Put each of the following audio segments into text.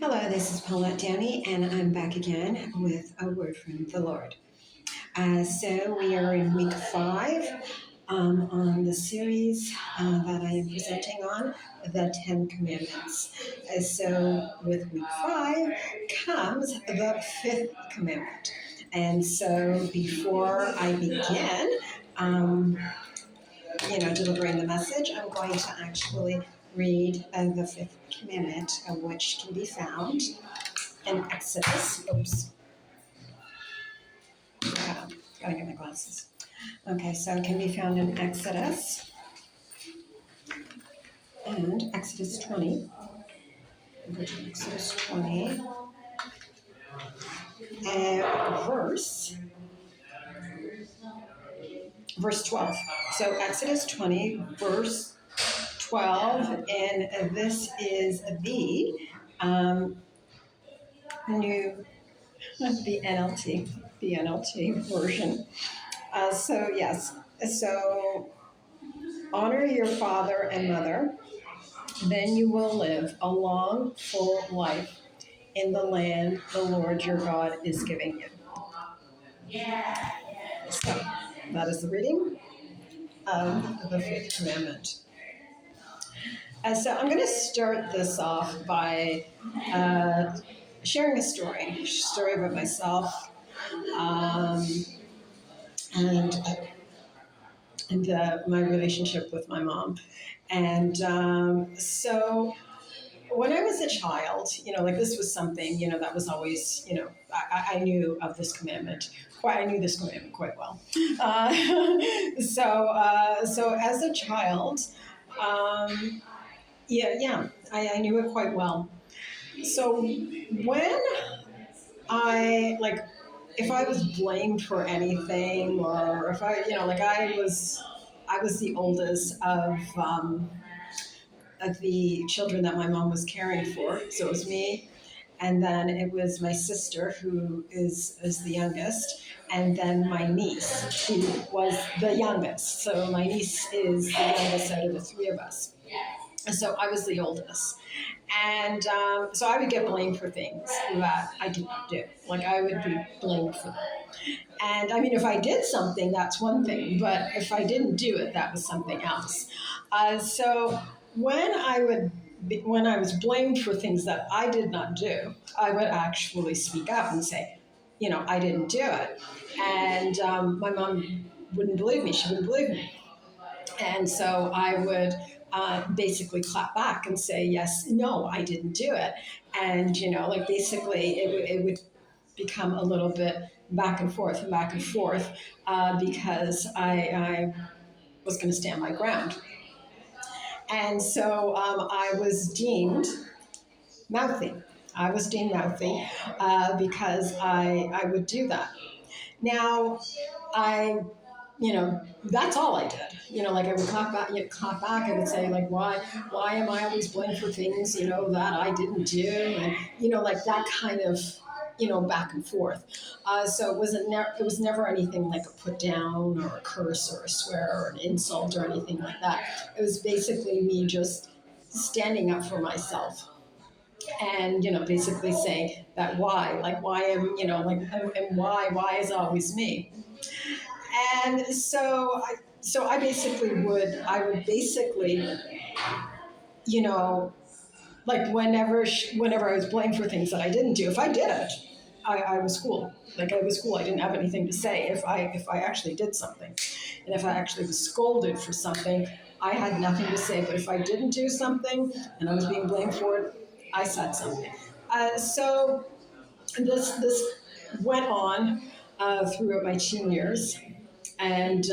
Hello, this is Paulette Downey, and I'm back again with a word from the Lord. So we are in week 5 on the series that I am presenting on, the Ten Commandments. So with week 5 comes the fifth commandment. And so before I begin, delivering the message, I'm going to actually read the fifth commandment, which can be found in Exodus. Oops. Gotta get my glasses. Okay, so it can be found in Exodus and Exodus 20. Exodus 20 and verse 12. So Exodus 20, verse 12, and this is the NLT version. So honor your father and mother, then you will live a long, full life in the land the Lord your God is giving you. So that is the reading of the fifth commandment. So I'm going to start this off by sharing a story about myself and my relationship with my mom. And so when I was a child, this was something, that was always, I knew of this commandment. I knew this commandment quite well. So as a child, I knew it quite well. So when if I was blamed for anything, or if I was the oldest of the children that my mom was caring for. So it was me, and then it was my sister, who is the youngest, and then my niece, who was the youngest. So my niece is the youngest out of the three of us. So I was the oldest. And so I would get blamed for things that I did not do. Like, I would be blamed for them. And I mean, if I did something, that's one thing. But if I didn't do it, that was something else. So when I was blamed for things that I did not do, I would actually speak up and say, I didn't do it. And my mom wouldn't believe me. She wouldn't believe me. And so I would basically clap back and say, yes, no, I didn't do it. And, basically it would become a little bit back and forth, because I was going to stand my ground. And so I was deemed mouthy. Because I would do that. Now, that's all I did. I would clap back. I would say, why am I always blamed for things, that I didn't do? And, that kind of, back and forth. So it was never anything like a put down or a curse or a swear or an insult or anything like that. It was basically me just standing up for myself. And, basically saying that why and why is it always me? And so I would basically, whenever I was blamed for things that I didn't do, if I did it, I was cool. I was cool. I didn't have anything to say if I actually did something. And if I actually was scolded for something, I had nothing to say. But if I didn't do something and I was being blamed for it, I said something. So this went on throughout my teen years. And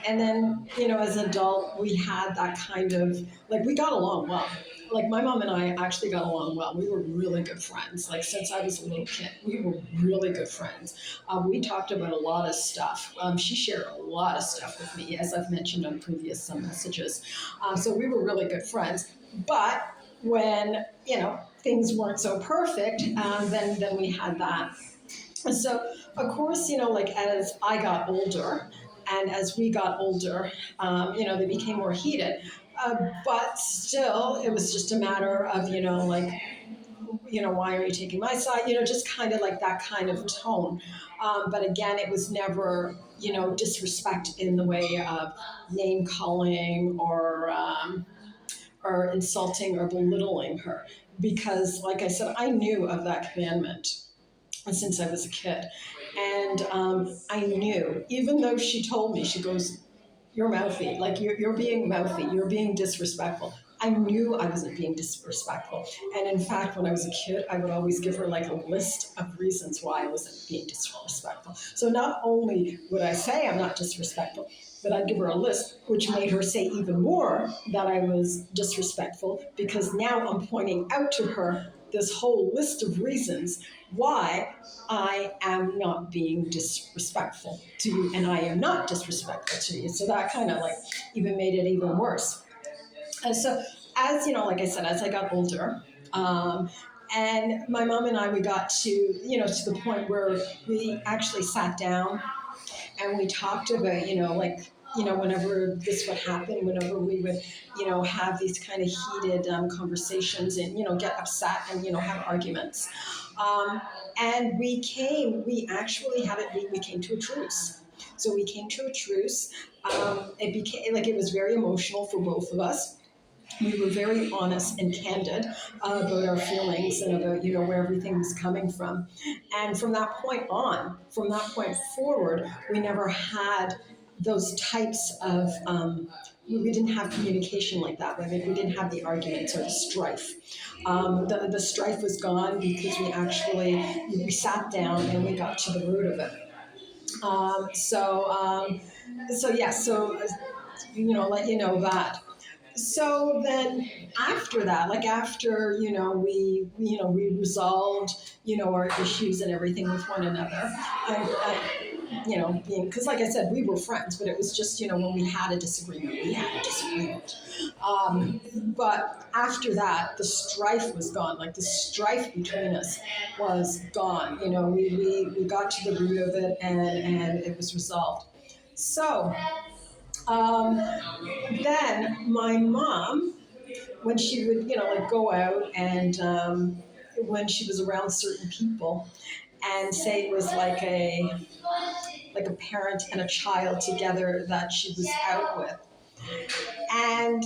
then, as an adult, we had that kind of, we got along well. My mom and I actually got along well. We were really good friends. Since I was a little kid, we were really good friends. We talked about a lot of stuff. She shared a lot of stuff with me, as I've mentioned on previous messages. So we were really good friends. But when, things weren't so perfect, then we had that. And so, of course, as I got older, and as we got older, they became more heated. But still, it was just a matter of, why are you taking my side? Just kind of like that kind of tone. But again, it was never, disrespect in the way of name calling or insulting or belittling her. Because, like I said, I knew of that commandment since I was a kid. And I knew, even though she told me, she goes, "You're mouthy, like you're being mouthy, you're being disrespectful." I knew I wasn't being disrespectful. And in fact, when I was a kid, I would always give her like a list of reasons why I wasn't being disrespectful. So not only would I say I'm not disrespectful, but I'd give her a list, which made her say even more that I was disrespectful, because now I'm pointing out to her this whole list of reasons why I am not being disrespectful to you, and I am not disrespectful to you. So that kind of like even made it even worse. And so, as like I said, as I got older, and my mom and I, we got to the point where we actually sat down and we talked about, whenever this would happen, whenever we would, have these kind of heated conversations and, get upset and, have arguments. And we actually we came to a truce. So we came to a truce. It became like it was very emotional for both of us. We were very honest and candid about our feelings and about where everything was coming from. And from that point forward, we never had those types of we didn't have communication like that. We didn't have the arguments or the strife. The strife was gone because we sat down and we got to the root of it. Let you know that. So then after that, like after, we resolved, our issues and everything with one another, because like I said, we were friends, but it was just, when we had a disagreement, but after that, the strife was gone. Like the strife between us was gone. We got to the root of it, and it was resolved. So, then my mom, when she would, go out and when she was around certain people, and say it was like a parent and a child together that she was out with, and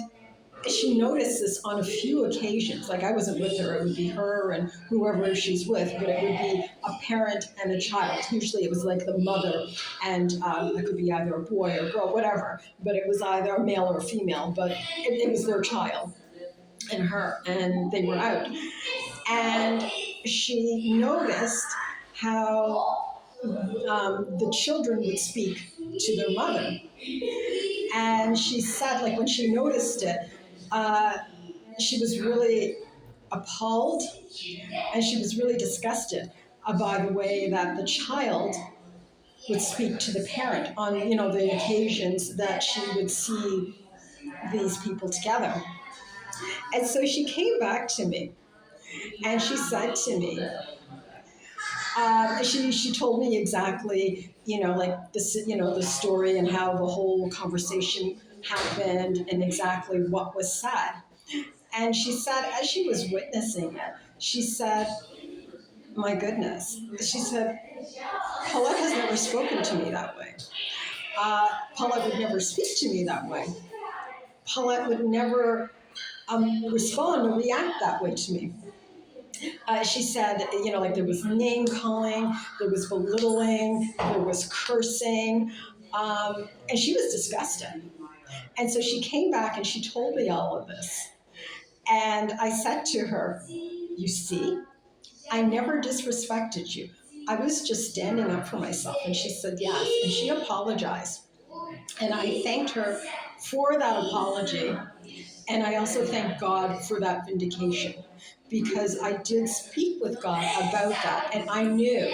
she noticed this on a few occasions. Like I wasn't with her; it would be her and whoever she's with, but it would be a parent and a child. Usually, it was like the mother, and it could be either a boy or a girl, whatever. But it was either a male or a female. But it was their child and her, and they were out. And she noticed how the children would speak to their mother. And she said, like when she noticed it, she was really appalled and she was really disgusted by the way that the child would speak to the parent on, the occasions that she would see these people together. And so she came back to me and she said to me, she told me exactly, like this, the story and how the whole conversation happened and exactly what was said. And she said, as she was witnessing it, she said, "My goodness," she said, "Paulette has never spoken to me that way. Paulette would never speak to me that way. Paulette would never respond or react that way to me." She said, like there was name calling, there was belittling, there was cursing, and she was disgusted. And so she came back and she told me all of this. And I said to her, "You see, I never disrespected you. I was just standing up for myself." And she said, "Yes." And she apologized. And I thanked her for that apology. And I also thank God for that vindication, because I did speak with God about that. And I knew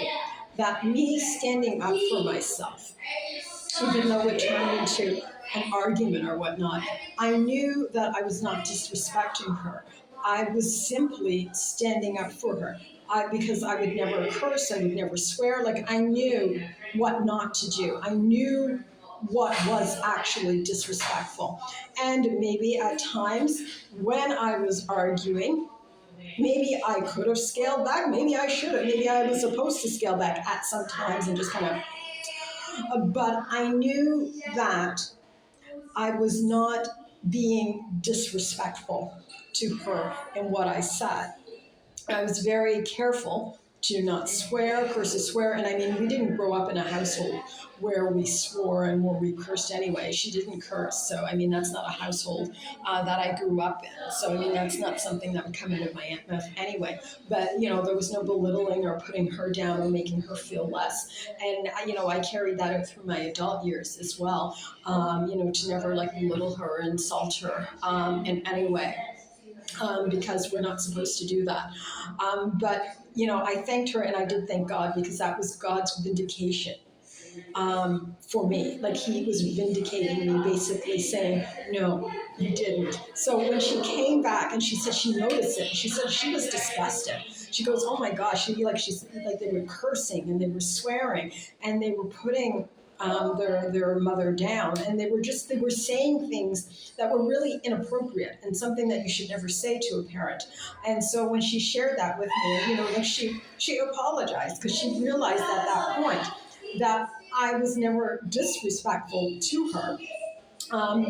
that me standing up for myself, even though it turned into an argument or whatnot, I knew that I was not disrespecting her. I was simply standing up for her. Because I would never curse, I would never swear. Like I knew what not to do. I knew what was actually disrespectful. And maybe at times when I was arguing, Maybe I could have scaled back. Maybe I should have. Maybe I was supposed to scale back at some times and just kind of. But I knew that I was not being disrespectful to her in what I said. I was very careful to not swear, curses swear, and I mean, we didn't grow up in a household where we swore and where we cursed anyway. She didn't curse, so I mean, that's not a household that I grew up in. So I mean, that's not something that would come out of my mouth anyway. But you know, there was no belittling or putting her down or making her feel less. And you know, I carried that out through my adult years as well. You know, to never like belittle her, insult her in any way because we're not supposed to do that. But, you know, I thanked her and I did thank God because that was God's vindication for me. Like he was vindicating me, basically saying, no, you didn't. So when she came back and she said she noticed it, she said she was disgusted. She goes, oh my gosh, she's like they were cursing and they were swearing and they were putting their mother down, and they were saying things that were really inappropriate and something that you should never say to a parent. And so when she shared that with me, you know, like she apologized because she realized at that point that I was never disrespectful to her.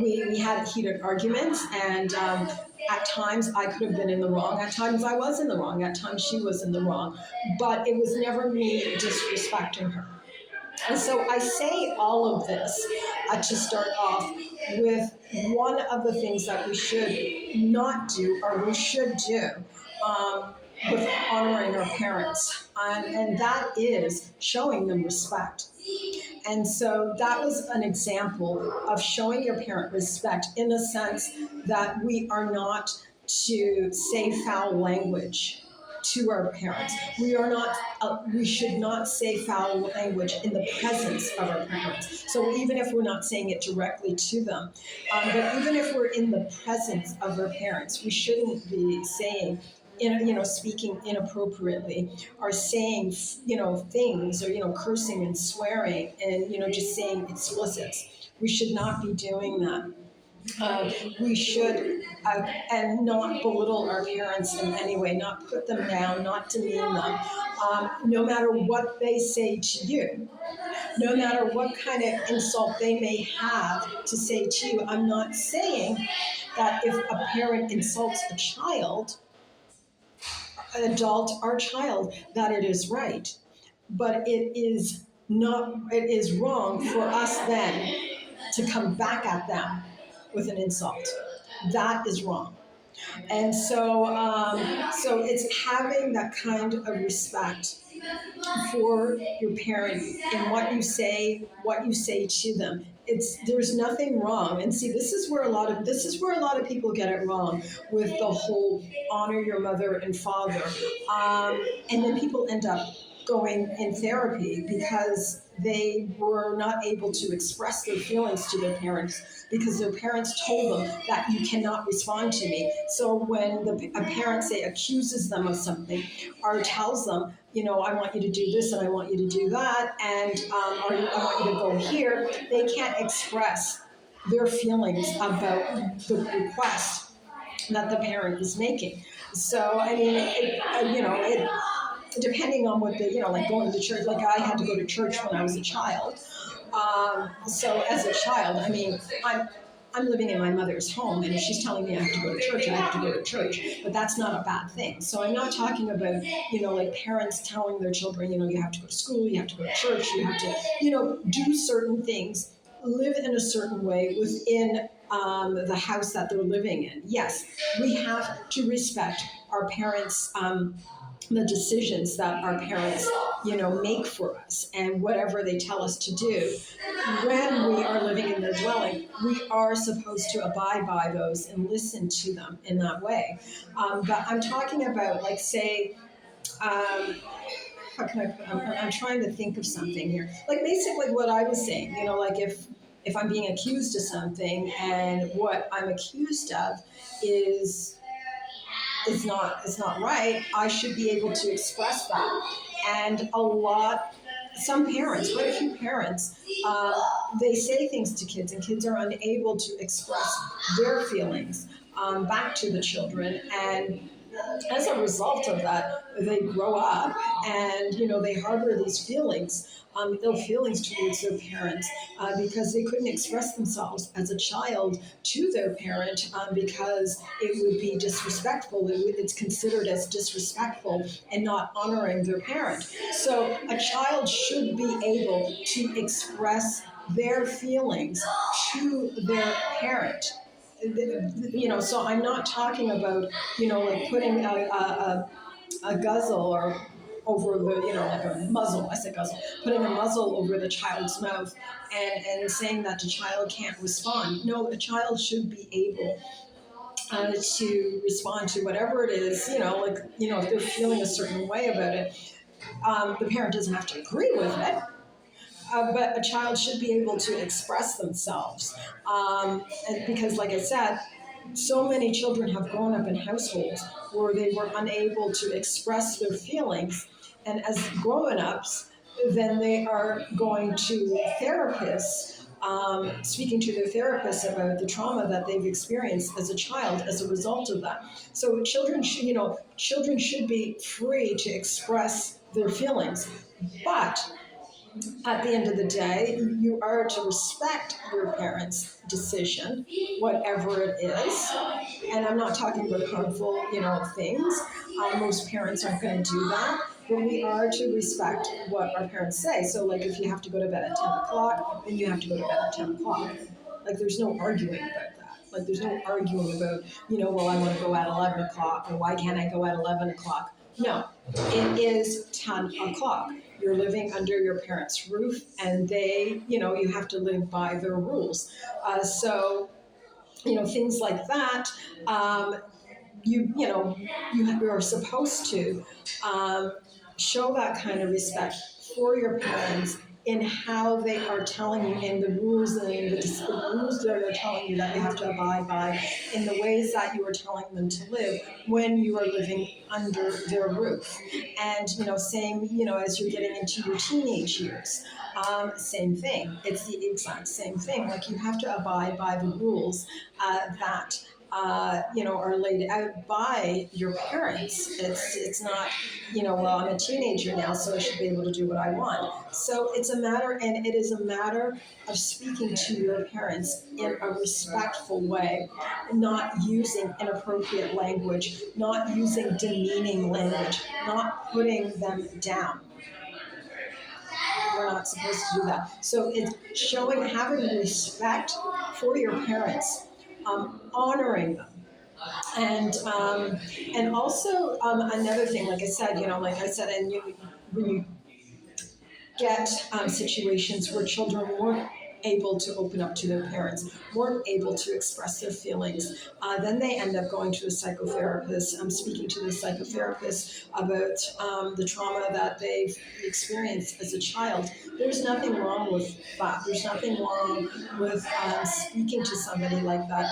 We had heated arguments, and at times I could have been in the wrong. At times I was in the wrong. At times she was in the wrong. But it was never me disrespecting her. And so I say all of this to start off with one of the things that we should not do or we should do with honoring our parents. And that is showing them respect. And so that was an example of showing your parent respect in the sense that we are not to say foul language to our parents. We should not say foul language in the presence of our parents. So even if we're not saying it directly to them, but even if we're in the presence of our parents, we shouldn't be saying, speaking inappropriately or saying, things or, cursing and swearing and, just saying explicits. We should not be doing that. We should, and not belittle our parents in any way, not put them down, not demean them, no matter what they say to you, no matter what kind of insult they may have to say to you. I'm not saying that if a parent insults a child, an adult or child, that it is right, but it is wrong for us then to come back at them with an insult. That is wrong. And so it's having that kind of respect for your parent and what you say to them. There's nothing wrong. And see, this is where a lot of people get it wrong with the whole honor your mother and father. And then people end up going in therapy because they were not able to express their feelings to their parents because their parents told them that you cannot respond to me. So when a parent, say, accuses them of something or tells them, I want you to do this and I want you to do that, and or I want you to go here, they can't express their feelings about the request that the parent is making. So, I mean, depending on what like going to church, like I had to go to church when I was a child. So as a child, I mean, I'm living in my mother's home, and if she's telling me I have to go to church, I have to go to church. But that's not a bad thing. So I'm not talking about, like parents telling their children, you have to go to school, you have to go to church, you have to, do certain things, live in a certain way within the house that they're living in. Yes, we have to respect our parents' the decisions that our parents, make for us and whatever they tell us to do. When we are living in their dwelling, we are supposed to abide by those and listen to them in that way. But I'm talking about, like, say, how can I put, I'm trying to think of something here. Like, basically what I was saying, like if I'm being accused of something and what I'm accused of is not right, I should be able to express that. And some parents, quite a few parents, they say things to kids, and kids are unable to express their feelings back to the children. And as a result of that, they grow up and they harbor these feelings, ill feelings towards their parents because they couldn't express themselves as a child to their parent because it would be disrespectful. It's considered as disrespectful and not honoring their parent. So a child should be able to express their feelings to their parent. So I'm not talking about like putting a guzzle or over the like a muzzle. I said guzzle, putting a muzzle over the child's mouth and saying that the child can't respond. No, a child should be able to respond to whatever it is. If they're feeling a certain way about it, the parent doesn't have to agree with it. But a child should be able to express themselves. And because, like I said, so many children have grown up in households where they were unable to express their feelings. And as grown ups, then they are going to therapists, speaking to their therapists about the trauma that they've experienced as a child as a result of that. So children should be free to express their feelings. But at the end of the day, you are to respect your parents' decision, whatever it is. And I'm not talking about harmful, things. Most parents aren't going to do that. But we are to respect what our parents say. So, like, if you have to go to bed at 10 o'clock, then you have to go to bed at 10 o'clock. Like, there's no arguing about that. Like, there's no arguing about, well, I want to go at 11 o'clock, or why can't I go at 11 o'clock? No, it is 10 o'clock. You're living under your parents' roof, and they, you have to live by their rules. So, things like that, you are supposed to show that kind of respect for your parents in how they are telling you, in the rules and the rules that they're telling you that you have to abide by, in the ways that you are telling them to live when you are living under their roof. And same, as you're getting into your teenage years, same thing. It's the exact same thing. Like, you have to abide by the rules that are laid out by your parents. It's not, well, I'm a teenager now, so I should be able to do what I want. So it is a matter of speaking to your parents in a respectful way, not using inappropriate language, not using demeaning language, not putting them down. We're not supposed to do that. So it's having respect for your parents, honoring them. And also another thing, like I said, and when you get situations where children weren't able to open up to their parents, weren't able to express their feelings, then they end up going to a psychotherapist, speaking to the psychotherapist about the trauma that they've experienced as a child. There's nothing wrong with that. There's nothing wrong with speaking to somebody like that.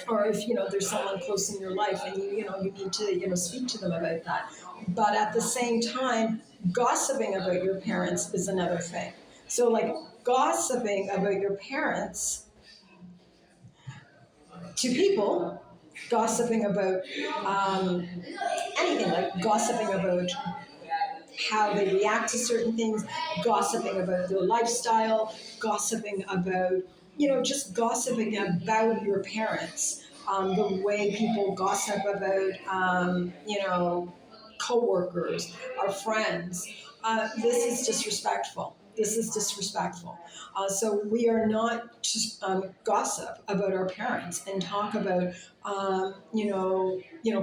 Or if there's someone close in your life and you need to speak to them about that. But at the same time, gossiping about your parents is another thing. So, like, gossiping about your parents to people, gossiping about anything, like gossiping about how they react to certain things, gossiping about their lifestyle, gossiping about, just gossiping about your parents, the way people gossip about, coworkers or friends. This is disrespectful. This is disrespectful. So we are not just gossip about our parents and talk about,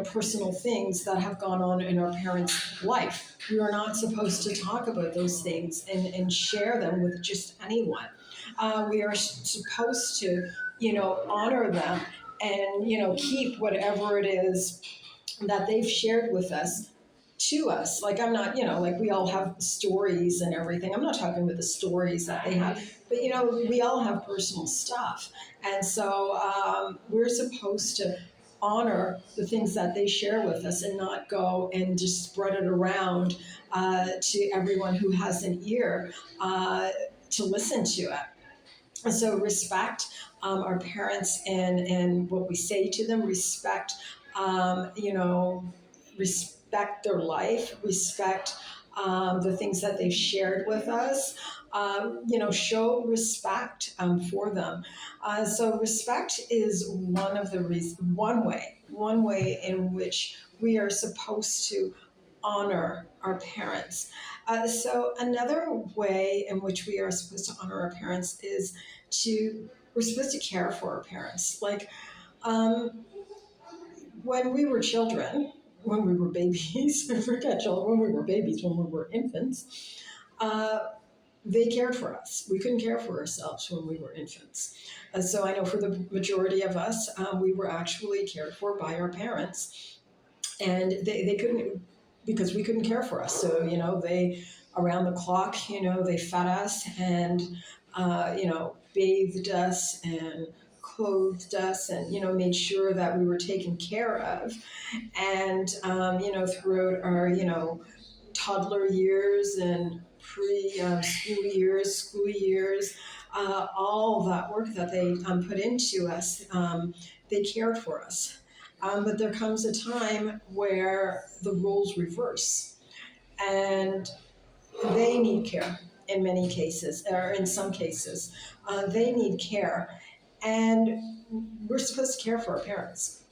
personal things that have gone on in our parents' life. We are not supposed to talk about those things and share them with just anyone. We are supposed to, honor them and, keep whatever it is that they've shared with us to us. Like, I'm not, like, we all have stories and everything. I'm not talking about the stories that they have, but, we all have personal stuff. And so we're supposed to honor the things that they share with us and not go and just spread it around to everyone who has an ear to listen to it. And so respect our parents and what we say to them, respect, respect their life, respect the things that they've shared with us, show respect for them. So respect is one of the one way in which we are supposed to honor our parents. So another way in which we are supposed to honor our parents is we're supposed to care for our parents. Like um, when we were children, when we were babies, forget children, when we were babies, when we were infants, uh, they cared for us. We couldn't care for ourselves when we were infants. So I know for the majority of us, we were actually cared for by our parents, and they couldn't, because we couldn't care for us. So, they, around the clock, they fed us and, bathed us and clothed us and, made sure that we were taken care of. And, throughout our, toddler years and school years, all that work that they put into us, they cared for us. But there comes a time where the roles reverse, and they need care in many cases, or in some cases. They need care, and we're supposed to care for our parents.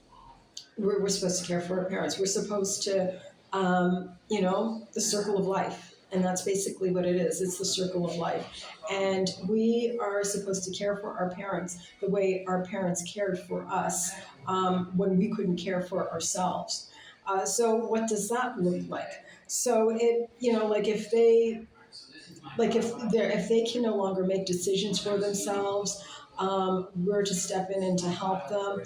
We're supposed to care for our parents. We're supposed to, the circle of life. And that's basically what it is. It's the circle of life. And we are supposed to care for our parents the way our parents cared for us when we couldn't care for ourselves. So what does that look like? So if they can no longer make decisions for themselves, we're to step in and to help them.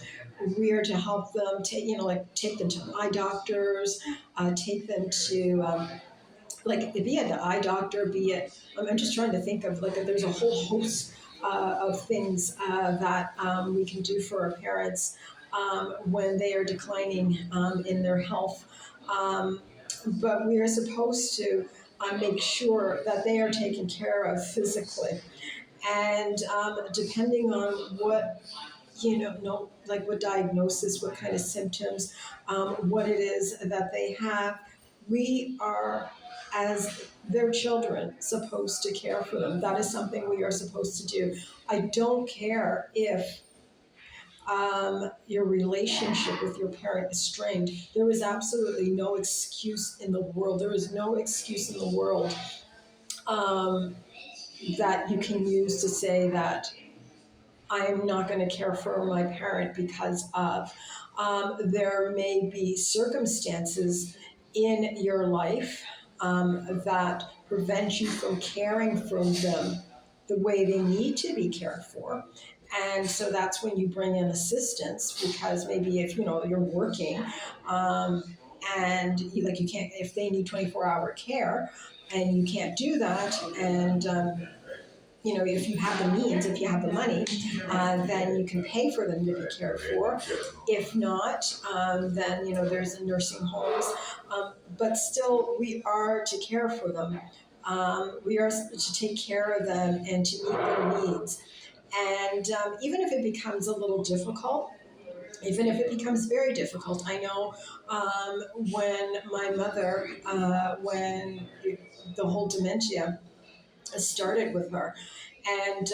We are to help them take them to eye doctors, take them to be it the eye doctor, be it. I'm just trying to think of there's a whole host of things that we can do for our parents when they are declining in their health. But we are supposed to make sure that they are taken care of physically. And depending on what, what diagnosis, what kind of symptoms, what it is that they have, we are, as their children, supposed to care for them. That is something we are supposed to do. I don't care if your relationship with your parent is strained. There is absolutely no excuse in the world. There is no excuse in the world that you can use to say that I am not going to care for my parent because of. There may be circumstances in your life that prevent you from caring for them the way they need to be cared for. And so that's when you bring in assistance, because maybe if you're working and you can't, if they need 24-hour care and you can't do that, and if you have the means, if you have the money, then you can pay for them to be cared for. If not, then there's nursing homes. But still, we are to care for them. We are to take care of them and to meet their needs. And even if it becomes a little difficult, even if it becomes very difficult, I know when my mother, when the whole dementia started with her, and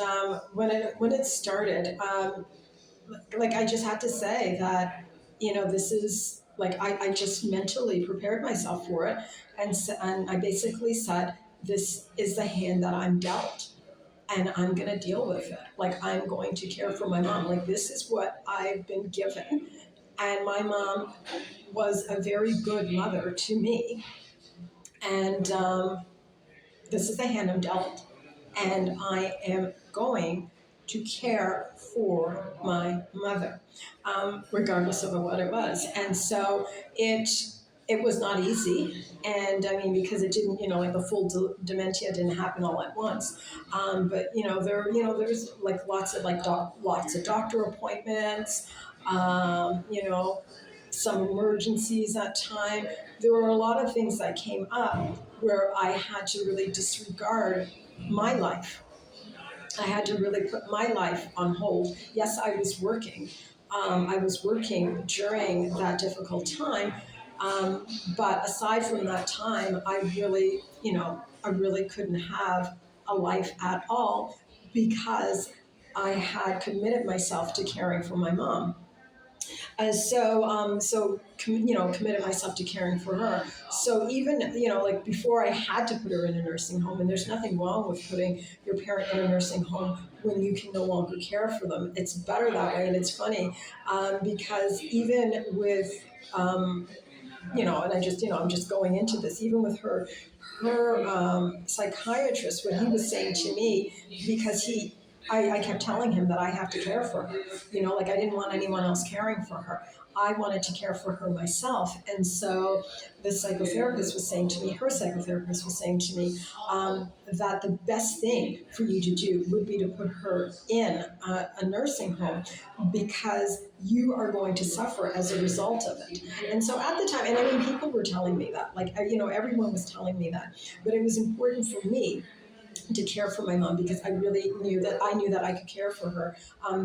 when it started, I just had to say that this is I just mentally prepared myself for it, and I basically said, this is the hand that I'm dealt, and I'm going to deal with it. I'm going to care for my mom. This is what I've been given, and my mom was a very good mother to me, and this is the hand I'm dealt. And I am going to care for my mother, regardless of what it was. And so it was not easy. And I mean, because it didn't, the full dementia didn't happen all at once. But there's lots of doctor appointments, some emergencies at time. There were a lot of things that came up where I had to really disregard my life. I had to really put my life on hold. Yes, I was working. I was working during that difficult time, But aside from that time, I really couldn't have a life at all because I had committed myself to caring for my mom. Committed myself to caring for her. So even, like before I had to put her in a nursing home, and there's nothing wrong with putting your parent in a nursing home when you can no longer care for them. It's better that way. And it's funny because even with, and I'm just going into this, even with her psychiatrist, what he was saying to me, because I kept telling him that I have to care for her. Like I didn't want anyone else caring for her. I wanted to care for her myself. And so the psychotherapist was saying to me, her psychotherapist was saying to me, that the best thing for you to do would be to put her in a nursing home because you are going to suffer as a result of it. And so at the time, and I mean, people were telling me that, like, everyone was telling me that, but it was important for me to care for my mom because I really knew that I could care for her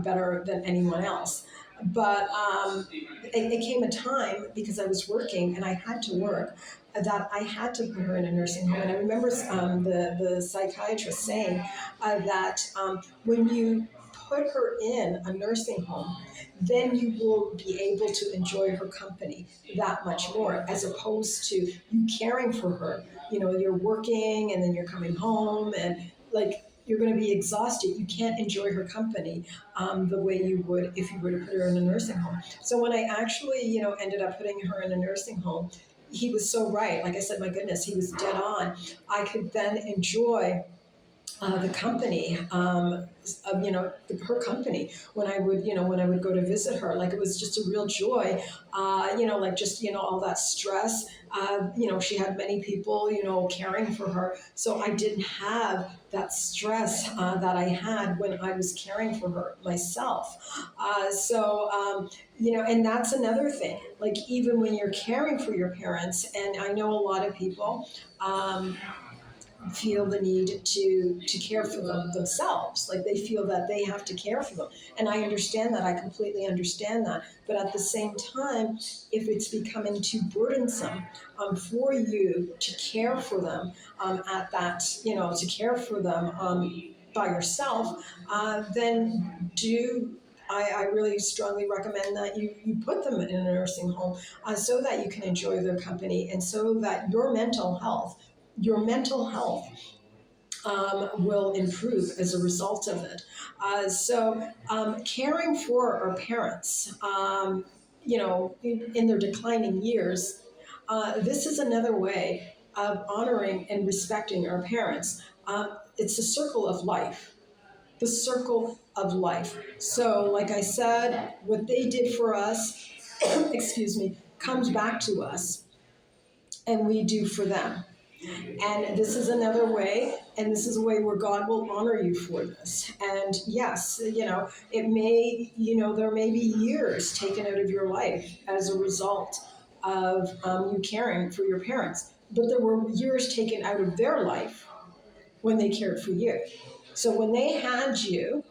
better than anyone else. But it came a time because I was working and I had to work that I had to put her in a nursing home. And I remember the psychiatrist saying that when you put her in a nursing home, then you will be able to enjoy her company that much more, as opposed to you caring for her. You're working and then you're coming home and like you're going to be exhausted. You can't enjoy her company the way you would if you were to put her in a nursing home. So when I actually, ended up putting her in a nursing home, he was so right. Like I said, my goodness, he was dead on. I could then enjoy the company, her company when I would go to visit her. Like it was just a real joy, like just, all that stress. She had many people, caring for her. So I didn't have that stress that I had when I was caring for her myself. And that's another thing. Like even when you're caring for your parents, and I know a lot of people, feel the need to care for them themselves. Like they feel that they have to care for them. And I understand that. I completely understand that. But at the same time, if it's becoming too burdensome for you to care for them to care for them by yourself, then I really strongly recommend that you put them in a nursing home so that you can enjoy their company and so that your mental health will improve as a result of it. Caring for our parents, in their declining years, this is another way of honoring and respecting our parents. It's a circle of life. The circle of life. So, like I said, what they did for us, excuse me, comes back to us, and we do for them. And this is another way, and this is a way where God will honor you for this. And yes, there may be years taken out of your life as a result of you caring for your parents, but there were years taken out of their life when they cared for you. So when they had you,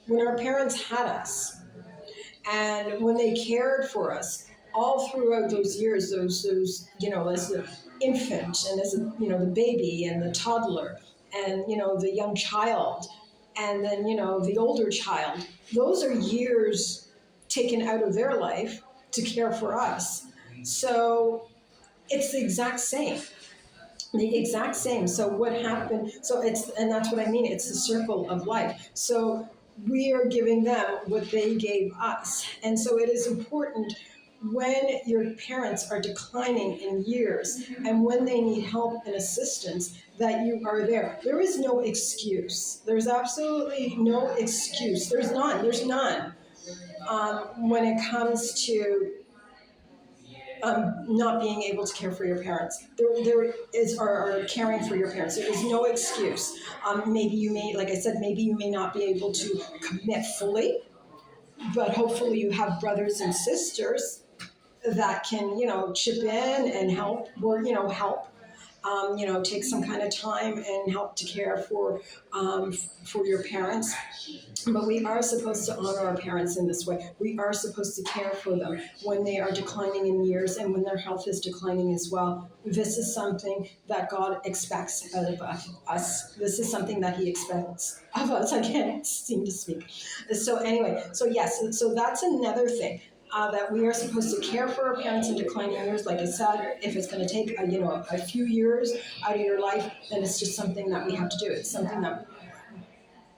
when our parents had us, and when they cared for us all throughout those years, those as the infant and as the baby and the toddler and the young child and then the older child, those are years taken out of their life to care for us. So it's the exact same. So what happened? And that's what I mean. It's the circle of life. So we are giving them what they gave us. And so it is important when your parents are declining in years and when they need help and assistance that you are there. There is no excuse. There's absolutely no excuse. There's none when it comes to not being able to care for your parents. Or caring for your parents. There is no excuse. Maybe you may, like I said, maybe you may not be able to commit fully, but hopefully you have brothers and sisters that can, chip in and help, or, help. take some kind of time and help to care for your parents. But we are supposed to honor our parents in this way. We are supposed to care for them when they are declining in years and when their health is declining as well. This is something that God expects out of us. This is something that He expects of us. I can't seem to speak. So anyway, so yes, so that's another thing. That we are supposed to care for our parents in declining years. Like I said, if it's going to take a few years out of your life, then it's just something that we have to do. It's something that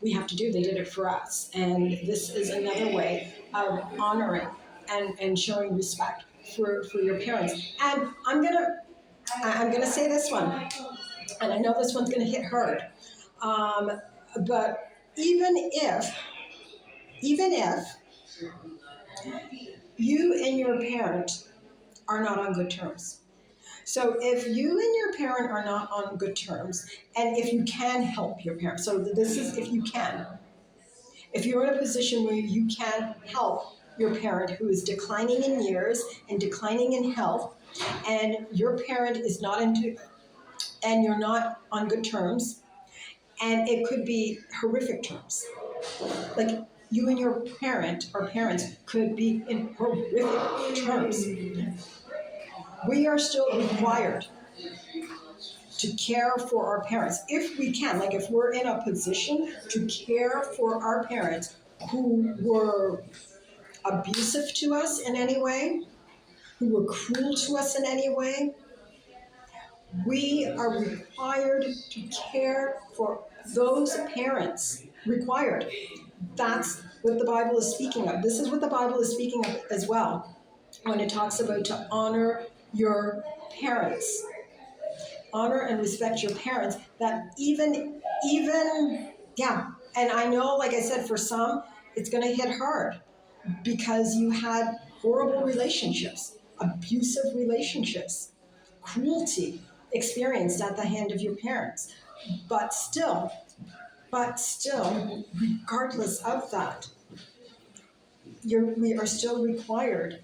we have to do. They did it for us. And this is another way of honoring and showing respect for your parents. And I'm gonna say this one, and I know this one's gonna hit hard. But even if you and your parent are not on good terms. So if you and your parent are not on good terms, and if you can help your parent, so this is if you can, if you're in a position where you can help your parent who is declining in years and declining in health, and your parent is not and you're not on good terms, and it could be horrific terms, like you and your parent or parents could be in horrific terms. We are still required to care for our parents if we can. Like if we're in a position to care for our parents who were abusive to us in any way, who were cruel to us in any way, we are required to care for those parents. Required. That's what the Bible is speaking of. This is what the Bible is speaking of as well when it talks about to honor your parents. Honor and respect your parents. That even, yeah. And I know, like I said, for some, it's going to hit hard because you had horrible relationships, abusive relationships, cruelty experienced at the hand of your parents. But still, regardless of that, we are still required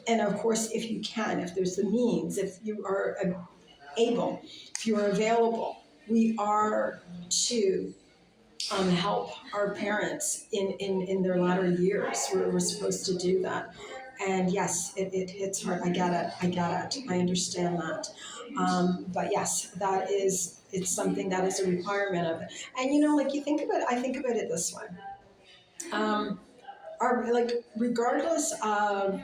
and of course, if you can, if there's the means, if you are able, if you are available, we are to help our parents in their latter years. We're supposed to do that. And yes, it hits hard. I get it. I understand that. But yes, it's something that is a requirement of it. And like I think about it this way. Regardless of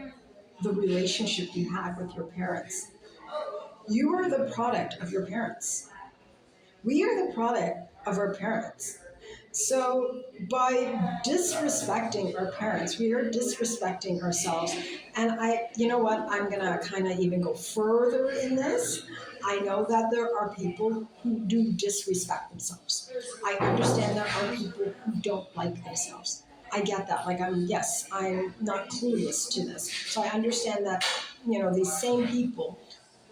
the relationship you had with your parents, you are the product of your parents. We are the product of our parents. So by disrespecting our parents, we are disrespecting ourselves. And you know what, I'm going to kind of even go further in this. I know that there are people who do disrespect themselves. I understand there are people who don't like themselves. I get that. I'm not clueless to this. So I understand that, these same people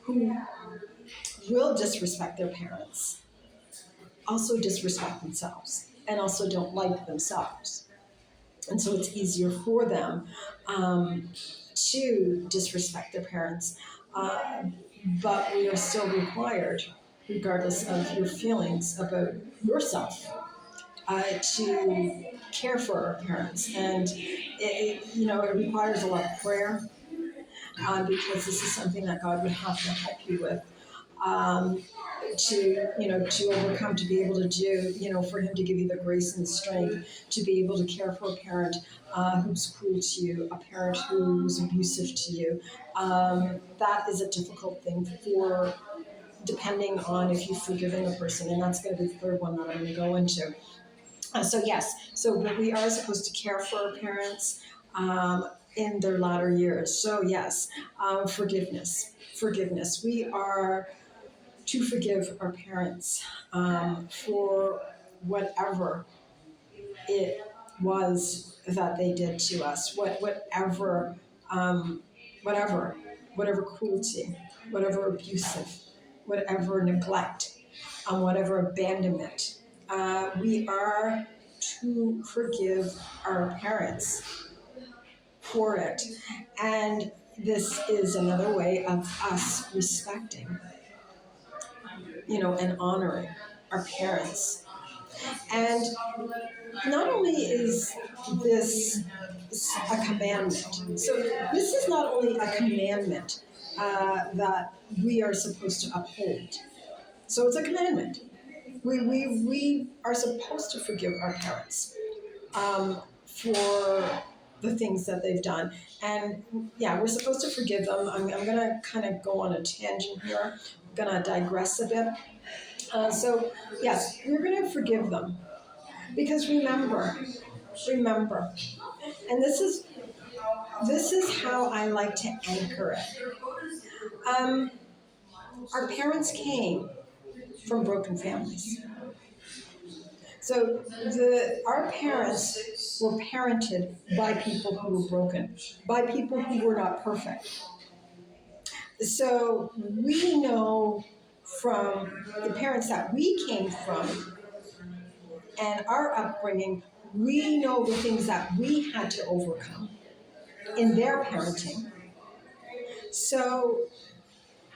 who will disrespect their parents also disrespect themselves and also don't like themselves. And so it's easier for them to disrespect their parents. But we are still required, regardless of your feelings about yourself, to care for our parents. And it requires a lot of prayer because this is something that God would have to help you with. To overcome, to be able to do, for Him to give you the grace and the strength to be able to care for a parent who's cruel to you, a parent who's abusive to you. That is a difficult thing depending on if you've forgiven a person, and that's going to be the third one that I'm going to go into. So we are supposed to care for our parents in their latter years. So yes, forgiveness. We are to forgive our parents for whatever it was that they did to us, whatever cruelty, whatever abusive, whatever neglect, whatever abandonment. We are to forgive our parents for it. And this is another way of us respecting and honoring our parents. And not only is this a commandment, so this is not only a commandment that we are supposed to uphold. So it's a commandment. We are supposed to forgive our parents for the things that they've done. And yeah, we're supposed to forgive them. I'm going to kind of go on a tangent here. I'm going to digress a bit. So yes, we're going to forgive them because remember, and this is how I like to anchor it. Um, our parents came from broken families. So our parents were parented by people who were broken, by people who were not perfect. So we know from the parents that we came from and our upbringing, we know the things that we had to overcome in their parenting. So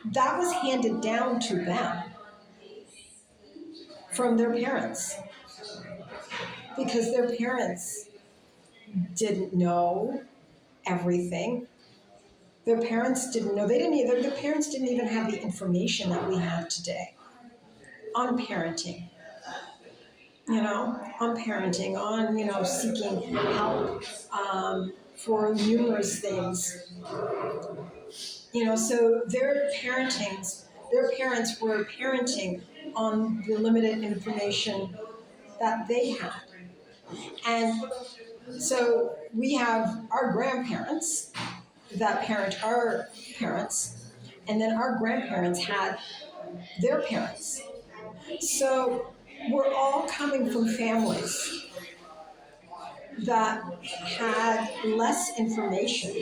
that was handed down to them from their parents because their parents didn't know everything. Their parents didn't know. Their parents didn't even have the information that we have today on parenting. On seeking help for numerous things. So their parents were parenting on the limited information that they had. And so we have our grandparents that parent our parents, and then our grandparents had their parents. So we're all coming from families that had less information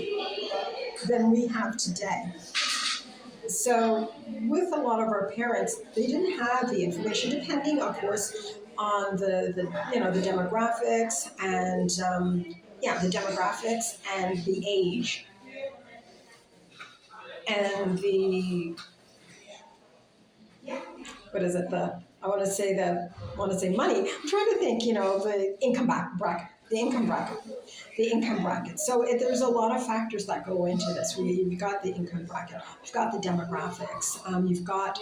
than we have today. So with a lot of our parents, they didn't have the information, depending, of course, on the demographics and the age and the what is it I want to say money. I'm trying to think, the income bracket. So there's a lot of factors that go into this. You've got the income bracket, you've got the demographics, you've got